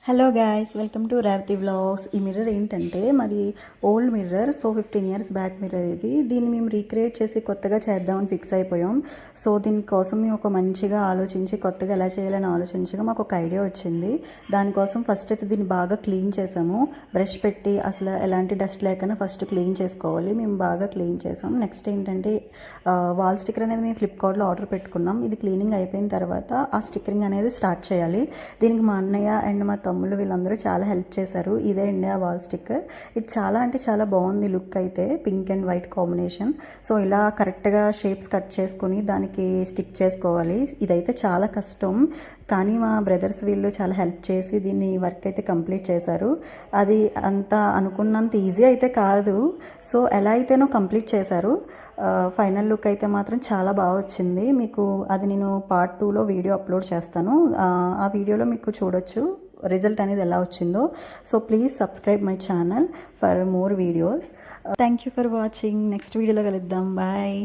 Hello guys, welcome to Revathi vlogs. ఈ mirror ఏంటంటే మాది old mirror. So 15 years back mirror ఇది. దీన్ని మేము రీక్రియేట్ చేసి కొత్తగా చేద్దామని ఫిక్స్ అయిపోయాం. సో దీనికోసం మేము ఒక మంచిగా ఆలోచించి కొత్తగా ఎలా చేయాలని ఆలోచించగా మాకు ఒక ఐడియా వచ్చింది. దానికోసం ఫస్ట్ అయితే దీన్ని బాగా క్లీన్ చేసాము. బ్రష్ పెట్టి అసలు ఎలాంటి డస్ట్ లేకుండా ఫస్ట్ క్లీన్ చేసుకోవాలి. మేము బాగా క్లీన్ చేసాం. నెక్స్ట్ ఏంటంటే వాల్ స్టిక్కర్ అనేది మేము ఫ్లిప్కార్ట్లో ఆర్డర్ పెట్టుకున్నాం. ఇది క్లీనింగ్ అయిపోయిన తర్వాత ఆ స్టిక్కరింగ్ అనేది స్టార్ట్ చేయాలి. దీనికి మా అన్నయ్య అండ్ మా తమ్ముళ్ళు వీళ్ళందరూ చాలా హెల్ప్ చేశారు. ఇదే ఇండియా వాల్ స్టిక్కర్. ఇది చాలా అంటే చాలా బాగుంది లుక్ అయితే, pink and white combination. So ఇలా కరెక్ట్గా షేప్స్ కట్ చేసుకుని దానికి స్టిక్ చేసుకోవాలి. ఇదైతే చాలా కష్టం, కానీ మా బ్రదర్స్ వీళ్ళు చాలా హెల్ప్ చేసి దీన్ని వర్క్ అయితే కంప్లీట్ చేశారు. అది అంత అనుకున్నంత ఈజీ అయితే కాదు. సో ఎలా అయితేనో కంప్లీట్ చేశారు. ఫైనల్ లుక్ అయితే మాత్రం చాలా బాగా వచ్చింది. మీకు అది నేను పార్ట్ 2లో వీడియో అప్లోడ్ చేస్తాను. ఆ వీడియోలో మీకు చూడొచ్చు రిజల్ట్ అనేది ఎలా వచ్చిందో. So please subscribe my channel for more videos. Thank you for watching. Next వీడియోలో కలుద్దాం. బాయ్.